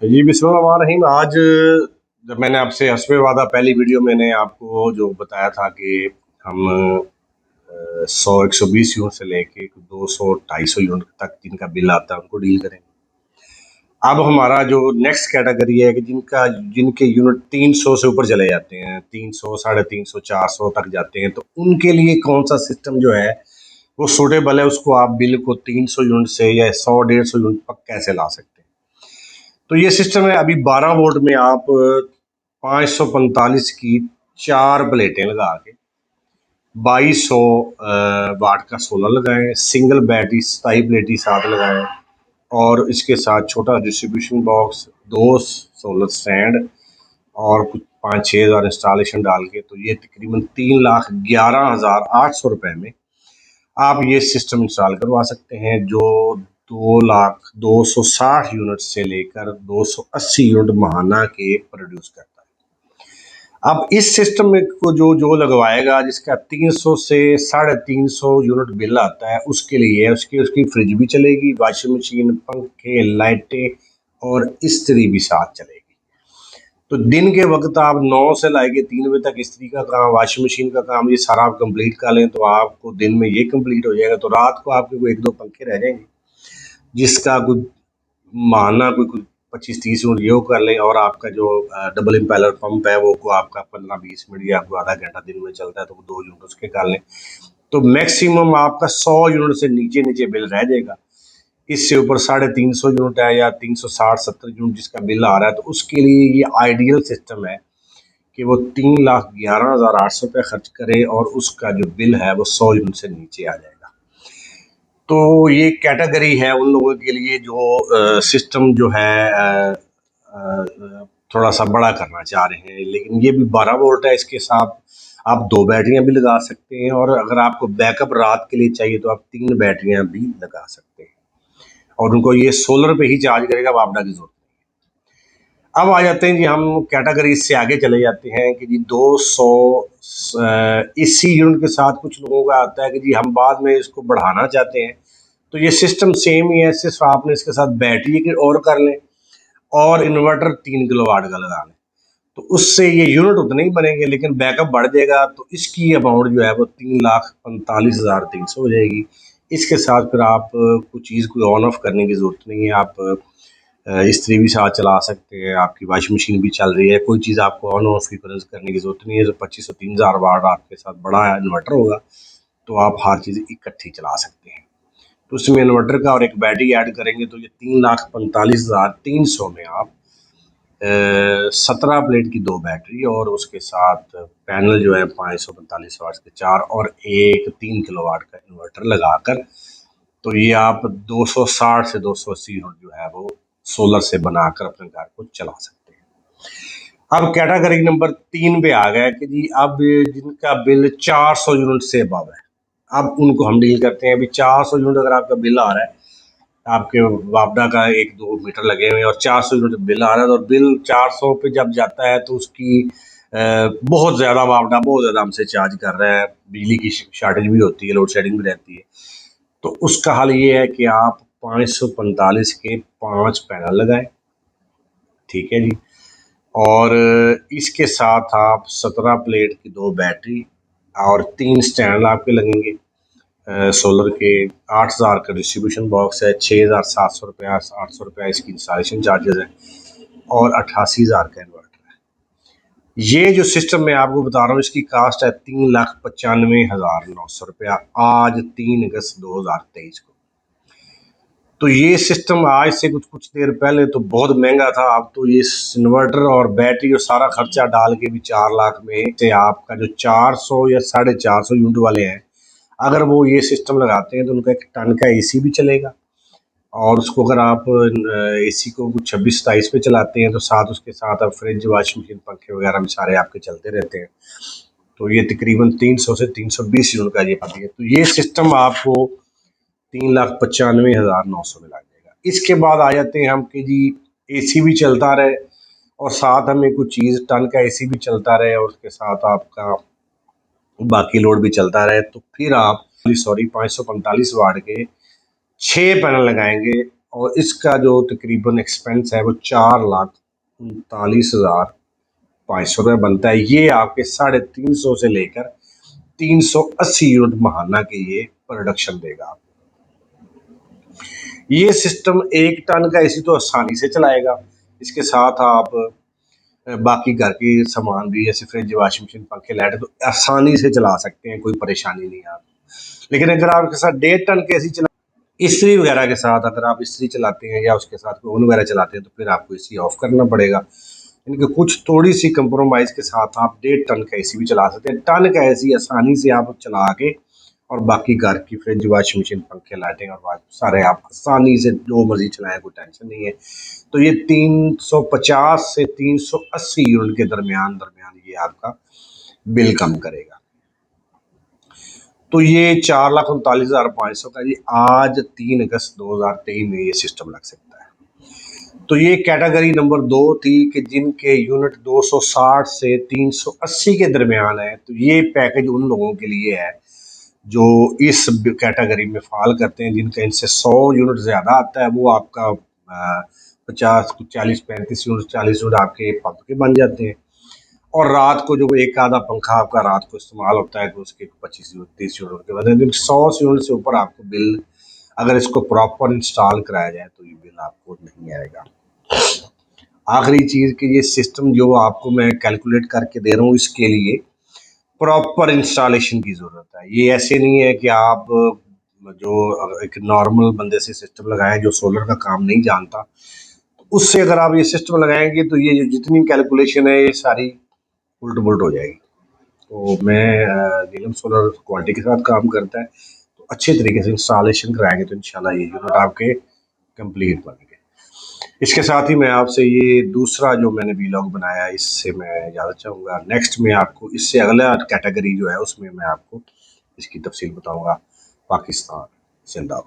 जी बिस्मिल्लाहिर्रहमानिर्रहीम। आज जब मैंने आपसे हस्बे वादा पहली वीडियो मैंने आपको जो बताया था कि हम 100-120 यूनिट से लेके 200-250 यूनिट तक जिनका बिल आता है उनको डील करेंगे। अब हमारा जो नेक्स्ट कैटेगरी है कि जिनके यूनिट 300 से ऊपर चले जाते हैं, 300, 350, 400 तक जाते हैं, तो उनके लिए कौन सा सिस्टम जो है वो सूटेबल है, उसको आप बिल को 300 यूनिट से या 100-150 यूनिट तक कैसे ला सकते हैं। तो ये सिस्टम है, अभी 12 वोल्ट में आप 545 की 4 प्लेटें लगा के 2200 वाट का सोलर लगाएं, सिंगल बैटरी 27 प्लेटी साथ लगाएं और इसके साथ छोटा डिस्ट्रीब्यूशन बॉक्स, 2 सोलर स्टैंड और कुछ 5-6 हज़ार इंस्टॉलेशन डाल के, तो ये तकरीबन 3,11,800 रुपये में आप ये सिस्टम इंस्टॉल करवा सकते हैं, जो 2,02,60 यूनिट से लेकर 280 यूनिट महाना के प्रोड्यूस करता है। अब इस सिस्टम में को जो जो लगवाएगा, जिसका 300 से 350 यूनिट बिल आता है, उसके लिए उसकी फ्रिज भी चलेगी, वॉशिंग मशीन, पंखे, लाइटें और इस्त्री भी साथ चलेगी। तो दिन के वक्त आप 9 से लाके 3 बजे तक इस्त्री का काम, वॉशिंग मशीन का काम, ये सारा आप कंप्लीट कर लें तो आपको दिन में ये कंप्लीट हो जाएगा। तो रात को आपके कोई 1-2 पंखे रह जाएंगे, जिसका कोई माना कोई 25-30 यूनिट ये कर लें, और आपका जो डबल इम्पेलर पंप है वो को आपका 15-20 मिनट या आपको आधा घंटा दिन में चलता है, तो 2 यूनिट उसके कर लें, तो मैक्सिमम आपका 100 यूनिट से नीचे नीचे बिल रह जाएगा। इससे ऊपर 350 यूनिट है या 360-70 यूनिट जिसका बिल आ रहा है, तो उसके लिए ये आइडियल सिस्टम है कि वो 3,11,800 रुपये खर्च करे और उसका जो बिल है वो 100 यूनिट से नीचे आ जाएगा। तो ये कैटेगरी है उन लोगों के लिए जो सिस्टम जो है थोड़ा सा बड़ा करना चाह रहे हैं, लेकिन ये भी 12 वोल्ट है, इसके साथ आप 2 बैटरियां भी लगा सकते हैं, और अगर आपको बैकअप रात के लिए चाहिए तो आप 3 बैटरियां भी लगा सकते हैं, और उनको ये सोलर पे ही चार्ज करेगा, वापडा की जरूरत नहीं। अब आ जाते हैं जी, हम कैटेगरी से आगे चले जाते हैं कि जी 200 इसी यूनिट के साथ कुछ लोगों का आता है कि जी हम बाद में इसको बढ़ाना चाहते हैं, तो ये सिस्टम सेम ही है, सिर्फ आपने इसके साथ बैटरी के और कर लें और इन्वर्टर 3 किलोवाट का लगा लें, तो उससे ये यूनिट उतने ही बनेंगे लेकिन बैकअप बढ़ जाएगा। तो इसकी अमाउंट जो है वो 3,45,300 हो जाएगी। इसके साथ फिर आप कुछ चीज़ कोई ऑन ऑफ करने की ज़रूरत नहीं है, आप इस्त्री भी साथ चला सकते हैं, आपकी वॉशिंग मशीन भी चल रही है, कोई चीज़ आपको ऑन ऑफ करने की ज़रूरत नहीं है। जो 2500-3000 वाट आपके साथ बड़ा इन्वर्टर होगा तो आप हर चीज़ इकट्ठी चला सकते हैं। तो उसमें इन्वर्टर का और एक बैटरी ऐड करेंगे तो ये 3,45,300 में आप 17 प्लेट की 2 बैटरी और उसके साथ पैनल जो है 545 वाट के 4 और एक 3 किलोवाट का इन्वर्टर लगाकर, तो ये आप 260 से 280 यूनिट जो है वो सोलर से बनाकर अपने घर को चला सकते हैं। अब कैटेगरी नंबर 3 पे आ गया कि जी अब जिनका बिल 400 यूनिट से अबव है, अब उनको हम डील करते हैं। अभी 400 यूनिट अगर आपका बिल आ रहा है, आपके वापडा का 1-2 मीटर लगे हुए हैं और 400 यूनिट बिल आ रहा है, और बिल 400 पे जब जाता है तो उसकी बहुत ज़्यादा वापडा बहुत ज़्यादा हमसे चार्ज कर रहा है, बिजली की शॉर्टेज भी होती है, लोड शेडिंग भी रहती है। तो उसका हल ये है कि आप 545 के 5 पैनल लगाएं, ठीक है जी, और इसके साथ आप 17 प्लेट की 2 बैटरी और 3 स्टैंड आपके लगेंगे सोलर के। 8,000 का डिस्ट्रीब्यूशन बॉक्स है, 6,700 रुपये 800 रुपये इसकी इंस्टॉलेशन चार्जेस है, और 88,000 का इन्वर्टर है। ये जो सिस्टम मैं आपको बता रहा हूँ इसकी कास्ट है 3,95,900 रुपया, आज 3 अगस्त 2023 को। तो ये सिस्टम आज से कुछ देर पहले तो बहुत महंगा था, अब तो ये इन्वर्टर और बैटरी और सारा खर्चा डाल के भी 4 लाख में से आपका जो 400 या 450 यूनिट वाले हैं, अगर वो ये सिस्टम लगाते हैं तो उनका 1 टन का एसी भी चलेगा, और उसको अगर आप एसी को 26-27 पे चलाते हैं तो साथ उसके साथ आप फ्रिज, वॉशिंग मशीन, पंखे वगैरह भी सारे आपके चलते रहते हैं, तो ये तकरीबन 300 से 320 यूनिट का ये पाती है। तो ये सिस्टम आपको 3,95,900 में लग जाएगा। इसके बाद आ जाते हैं हम कि जी एसी भी चलता रहे और साथ हमें कुछ चीज़, टन का एसी भी चलता रहे और उसके साथ आपका बाकी लोड भी चलता रहे, तो फिर आप 545 वाट के 6 पैनल लगाएंगे और इसका जो तकरीबन एक्सपेंस है वो 4,39,500 बनता है। ये आपके 350 से लेकर 380 यूनिट महाना के ये प्रोडक्शन देगा। ये सिस्टम 1 टन का एसी तो आसानी से चलाएगा। इसके साथ आप बाकी घर के सामान भी जैसे फ्रिज, वॉशिंग मशीन, पंखे, लाइट तो आसानी से चला सकते हैं, कोई परेशानी नहीं है। लेकिन अगर आपके साथ 1.5 टन के एसी इस्त्री वगैरह के साथ अगर आप इस्त्री चलाते हैं या उसके साथ ओवन वगैरह चलाते हैं तो फिर आपको एसी ऑफ करना पड़ेगा। इनके कुछ थोड़ी सी कंप्रोमाइज़ के साथ आप 1.5 टन का एसी भी चला सकते हैं। टन का एसी आसानी से आप चला के और बाकी घर की फ्रिज, वॉशिंग मशीन, पंखे, लाइटिंग और सारे आप आसानी से जो मर्जी चलाएं, कोई टेंशन नहीं है। तो ये 350 से 380 यूनिट के दरमियान ये आपका बिल कम करेगा। तो ये 4,39,500 का ये आज 3 अगस्त 2023 में ये सिस्टम लग सकता है। तो ये कैटेगरी नंबर 2 थी कि जिनके यूनिट 260 से 380 के दरमियान है। तो ये पैकेज उन लोगों के लिए है जो इस कैटेगरी में फॉल करते हैं, जिनका इनसे 100 यूनिट ज़्यादा आता है। वो आपका 50, 40, 35 यूनिट, 40 यूनिट आपके पंप के बन जाते हैं। और रात को जो एक आधा पंखा आपका रात को इस्तेमाल होता है तो उसके 25 यूनिट, 30 यूनिट के बाद 100 यूनिट से ऊपर आपको बिल, अगर इसको प्रॉपर इंस्टॉल कराया जाए तो ये बिल आपको नहीं आएगा। आखिरी चीज़ कि ये सिस्टम जो आपको मैं कैलकुलेट करके दे रहा हूँ, इसके लिए प्रॉपर इंस्टॉलेशन की ज़रूरत है। ये ऐसे नहीं है कि आप जो एक नॉर्मल बंदे से सिस्टम लगाएं जो सोलर का काम नहीं जानता, उससे अगर आप ये सिस्टम लगाएंगे तो ये जो जितनी कैलकुलेशन है ये सारी उल्ट पुल्ट हो जाएगी। तो मैं नीलम सोलर क्वालिटी के साथ काम करता है, तो अच्छे तरीके से इंस्टॉलेशन कराएंगे तो इंशाल्लाह ये यूनिट आपके कंप्लीट बनेंगे। इसके साथ ही मैं आपसे ये दूसरा जो मैंने वीलॉग बनाया इससे मैं इजाज़त चाहूँगा। नेक्स्ट में आपको इससे अगला कैटेगरी जो है उसमें मैं आपको इसकी तफसील बताऊँगा। पाकिस्तान जिंदाबाद।